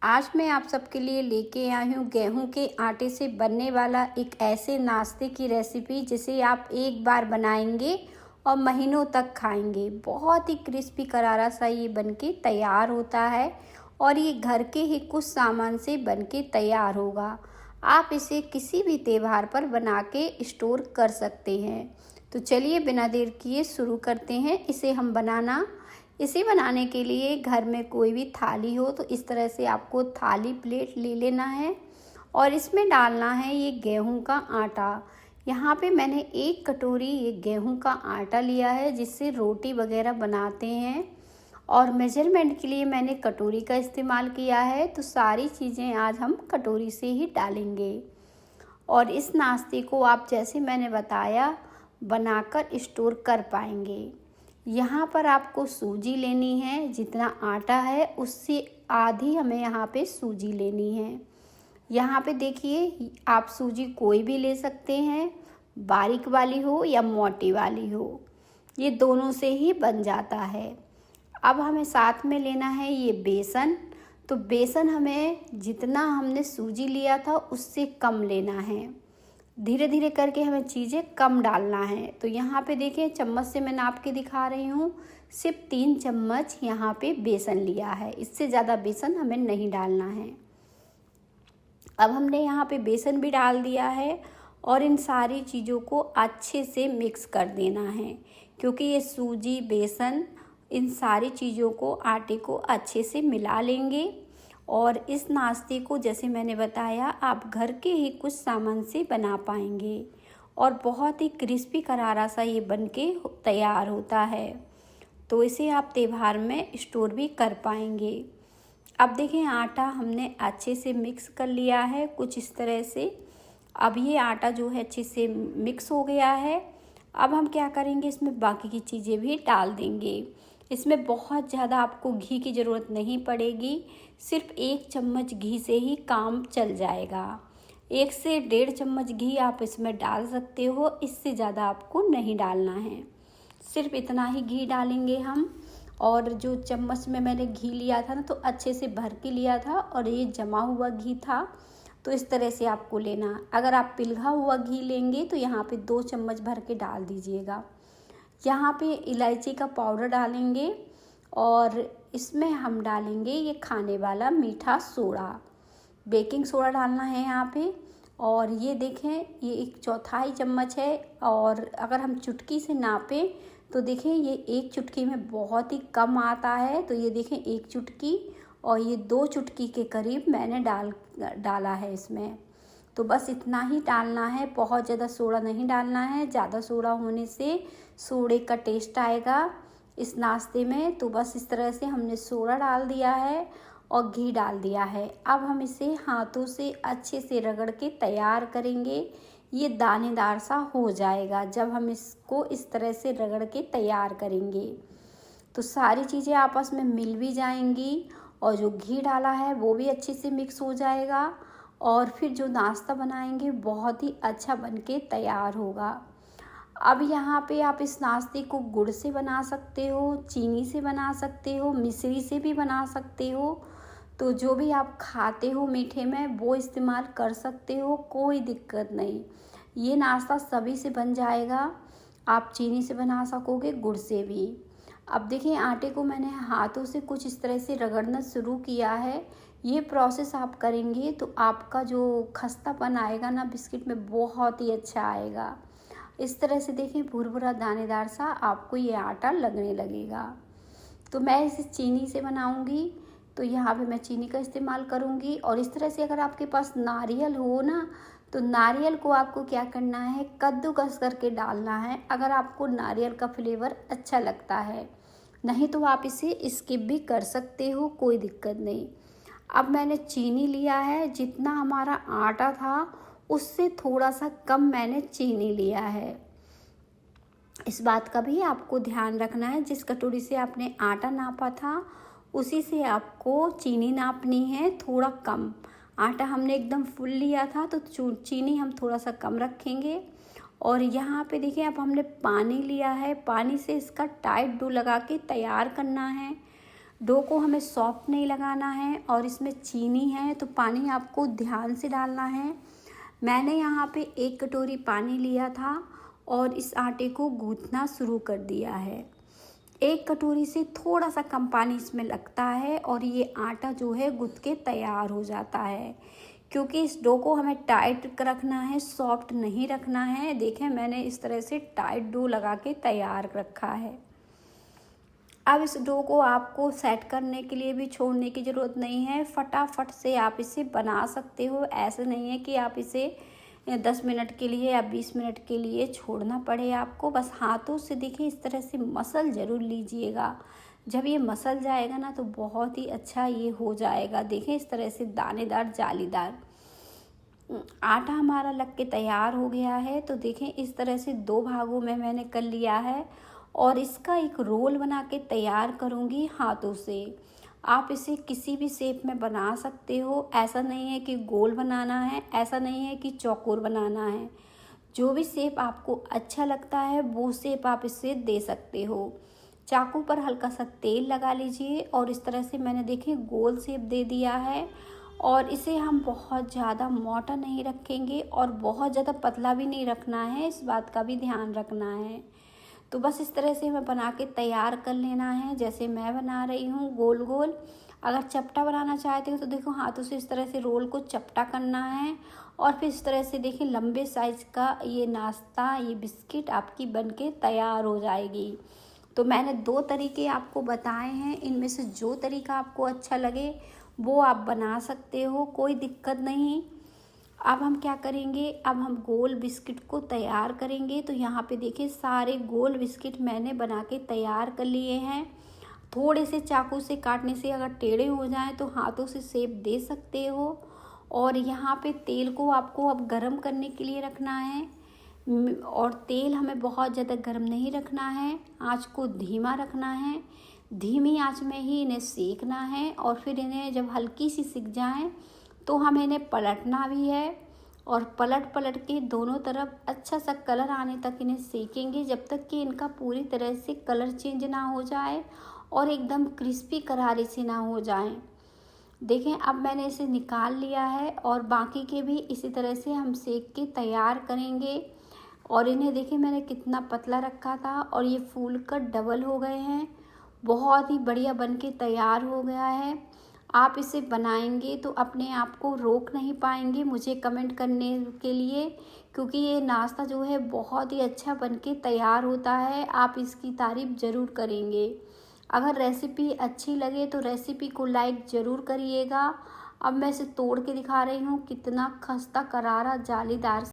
आज मैं आप सबके लिए लेके आई हूँ गेहूं के आटे से बनने वाला एक ऐसे नाश्ते की रेसिपी जिसे आप एक बार बनाएंगे और महीनों तक खाएंगे। बहुत ही क्रिस्पी करारा सा ये बनके तैयार होता है और ये घर के ही कुछ सामान से बनके तैयार होगा। आप इसे किसी भी त्योहार पर बना के स्टोर कर सकते हैं। तो चलिए बिना देर किए शुरू करते हैं इसे हम बनाना। इसे बनाने के लिए घर में कोई भी थाली हो तो इस तरह से आपको थाली प्लेट ले लेना है और इसमें डालना है ये गेहूं का आटा। यहाँ पे मैंने 1 कटोरी ये गेहूं का आटा लिया है जिससे रोटी वगैरह बनाते हैं और मेजरमेंट के लिए मैंने कटोरी का इस्तेमाल किया है। तो सारी चीज़ें आज हम कटोरी से ही डालेंगे और इस नाश्ते को आप जैसे मैंने बताया बनाकर स्टोर कर पाएंगे। यहाँ पर आपको सूजी लेनी है, जितना आटा है उससे आधी हमें यहाँ पे सूजी लेनी है। यहाँ पे देखिए आप सूजी कोई भी ले सकते हैं, बारीक वाली हो या मोटी वाली हो, ये दोनों से ही बन जाता है। अब हमें साथ में लेना है ये बेसन। तो बेसन हमें जितना हमने सूजी लिया था उससे कम लेना है। धीरे धीरे करके हमें चीज़ें कम डालना है। तो यहाँ पे देखिए चम्मच से मैं नाप के दिखा रही हूँ, सिर्फ 3 चम्मच यहाँ पे बेसन लिया है, इससे ज़्यादा बेसन हमें नहीं डालना है। अब हमने यहाँ पे बेसन भी डाल दिया है और इन सारी चीज़ों को अच्छे से मिक्स कर देना है, क्योंकि ये सूजी बेसन इन सारी चीज़ों को आटे को अच्छे से मिला लेंगे। और इस नाश्ते को जैसे मैंने बताया आप घर के ही कुछ सामान से बना पाएंगे और बहुत ही क्रिस्पी करारा सा ये बनके तैयार होता है। तो इसे आप त्योहार में स्टोर भी कर पाएंगे। अब देखें आटा हमने अच्छे से मिक्स कर लिया है कुछ इस तरह से। अब ये आटा जो है अच्छे से मिक्स हो गया है। अब हम क्या करेंगे, इसमें बाकी की चीज़ें भी डाल देंगे। इसमें बहुत ज़्यादा आपको घी की ज़रूरत नहीं पड़ेगी, सिर्फ 1 चम्मच घी से ही काम चल जाएगा। 1 से 1.5 चम्मच घी आप इसमें डाल सकते हो, इससे ज़्यादा आपको नहीं डालना है, सिर्फ इतना ही घी डालेंगे हम। और जो चम्मच में मैंने घी लिया था ना तो अच्छे से भर के लिया था और ये जमा हुआ घी था, तो इस तरह से आपको लेना। अगर आप पिघला हुआ घी लेंगे तो यहाँ पे 2 चम्मच भर के डाल दीजिएगा। यहाँ पे इलायची का पाउडर डालेंगे और इसमें हम डालेंगे ये खाने वाला मीठा सोडा, बेकिंग सोडा डालना है यहाँ पे। और ये देखें ये 1/4 चम्मच है और अगर हम चुटकी से नापें तो देखें ये 1 चुटकी में बहुत ही कम आता है। तो ये देखें 1 चुटकी और ये 2 चुटकी के करीब मैंने डाला है इसमें। तो बस इतना ही डालना है, बहुत ज़्यादा सोडा नहीं डालना है। ज़्यादा सोडा होने से सोडे का टेस्ट आएगा इस नाश्ते में। तो बस इस तरह से हमने सोडा डाल दिया है और घी डाल दिया है। अब हम इसे हाथों से अच्छे से रगड़ के तैयार करेंगे। ये दानेदार सा हो जाएगा जब हम इसको इस तरह से रगड़ के तैयार करेंगे। तो सारी चीज़ें आपस में मिल भी जाएंगी और जो घी डाला है वो भी अच्छे से मिक्स हो जाएगा और फिर जो नाश्ता बनाएंगे बहुत ही अच्छा बनके तैयार होगा। अब यहाँ पे आप इस नाश्ते को गुड़ से बना सकते हो, चीनी से बना सकते हो, मिश्री से भी बना सकते हो। तो जो भी आप खाते हो मीठे में वो इस्तेमाल कर सकते हो, कोई दिक्कत नहीं। ये नाश्ता सभी से बन जाएगा, आप चीनी से बना सकोगे, गुड़ से भी। अब देखिए आटे को मैंने हाथों से कुछ इस तरह से रगड़ना शुरू किया है। ये प्रोसेस आप करेंगे तो आपका जो खस्तापन आएगा ना बिस्किट में बहुत ही अच्छा आएगा। इस तरह से देखिए भुरभुरा दानेदार सा आपको ये आटा लगने लगेगा। तो मैं इसे चीनी से बनाऊंगी तो यहाँ पे मैं चीनी का इस्तेमाल करूँगी। और इस तरह से अगर आपके पास नारियल हो ना तो नारियल को आपको क्या करना है, कद्दूकस करके डालना है अगर आपको नारियल का फ्लेवर अच्छा लगता है। नहीं तो आप इसे स्किप भी कर सकते हो, कोई दिक्कत नहीं। अब मैंने चीनी लिया है, जितना हमारा आटा था उससे थोड़ा सा कम मैंने चीनी लिया है। इस बात का भी आपको ध्यान रखना है, जिस कटोरी से आपने आटा नापा था उसी से आपको चीनी नापनी है, थोड़ा कम। आटा हमने एकदम फुल लिया था तो चीनी हम थोड़ा सा कम रखेंगे। और यहाँ पे देखिए अब हमने पानी लिया है, पानी से इसका टाइट डो लगा के तैयार करना है। डो को हमें सॉफ्ट नहीं लगाना है और इसमें चीनी है तो पानी आपको ध्यान से डालना है। मैंने यहाँ पे 1 कटोरी पानी लिया था और इस आटे को गूँथना शुरू कर दिया है। 1 कटोरी से थोड़ा सा कम पानी इसमें लगता है और ये आटा जो है गूँथ के तैयार हो जाता है। क्योंकि इस डो को हमें टाइट रखना है, सॉफ्ट नहीं रखना है। देखें मैंने इस तरह से टाइट डो लगा के तैयार रखा है। अब इस डो को आपको सेट करने के लिए भी छोड़ने की ज़रूरत नहीं है, फटाफट से आप इसे बना सकते हो। ऐसे नहीं है कि आप इसे 10 मिनट के लिए या 20 मिनट के लिए छोड़ना पड़े आपको। बस हाथों से देखिए इस तरह से मसल ज़रूर लीजिएगा। जब ये मसल जाएगा ना तो बहुत ही अच्छा ये हो जाएगा। देखें इस तरह से दानेदार जालीदार आटा हमारा लग के तैयार हो गया है। तो देखें इस तरह से 2 भागों में मैंने कर लिया है और इसका एक रोल बना के तैयार करूँगी हाथों से। आप इसे किसी भी शेप में बना सकते हो। ऐसा नहीं है कि गोल बनाना है, ऐसा नहीं है कि चौकोर बनाना है। जो भी शेप आपको अच्छा लगता है वो शेप आप इसे दे सकते हो। चाकू पर हल्का सा तेल लगा लीजिए और इस तरह से मैंने देखिए गोल शेप दे दिया है। और इसे हम बहुत ज़्यादा मोटा नहीं रखेंगे और बहुत ज़्यादा पतला भी नहीं रखना है, इस बात का भी ध्यान रखना है। तो बस इस तरह से हमें बना के तैयार कर लेना है जैसे मैं बना रही हूँ गोल गोल। अगर चपटा बनाना चाहते हो तो देखो हाथों से इस तरह से रोल को चपटा करना है और फिर इस तरह से देखिए लंबे साइज का ये नाश्ता, ये बिस्किट आपकी बन के तैयार हो जाएगी। तो मैंने 2 तरीके आपको बताए हैं, इनमें से जो तरीका आपको अच्छा लगे वो आप बना सकते हो, कोई दिक्कत नहीं। अब हम क्या करेंगे, अब हम गोल बिस्किट को तैयार करेंगे। तो यहाँ पे देखिए सारे गोल बिस्किट मैंने बना के तैयार कर लिए हैं। थोड़े से चाकू से काटने से अगर टेढ़े हो जाएं तो हाथों से शेप दे सकते हो। और यहाँ पे तेल को आपको अब गरम करने के लिए रखना है और तेल हमें बहुत ज़्यादा गरम नहीं रखना है, आँच को धीमा रखना है। धीमी आँच में ही इन्हें सेकना है और फिर इन्हें जब हल्की सी सिक जाएं तो हमें इन्हें पलटना भी है और पलट पलट के दोनों तरफ अच्छा सा कलर आने तक इन्हें सेकेंगे, जब तक कि इनका पूरी तरह से कलर चेंज ना हो जाए और एकदम क्रिस्पी करारे से ना हो जाए। देखें अब मैंने इसे निकाल लिया है और बाकी के भी इसी तरह से हम सेक के तैयार करेंगे। और इन्हें देखिए मैंने कितना पतला रखा था और ये फूल कर डबल हो गए हैं। बहुत ही बढ़िया बन के तैयार हो गया है। आप इसे बनाएंगे तो अपने आप को रोक नहीं पाएंगे मुझे कमेंट करने के लिए, क्योंकि ये नाश्ता जो है बहुत ही अच्छा बन के तैयार होता है। आप इसकी तारीफ़ ज़रूर करेंगे। अगर रेसिपी अच्छी लगे तो रेसिपी को लाइक ज़रूर करिएगा। अब मैं इसे तोड़ के दिखा रही हूँ, कितना खस्ता करारा जालीदार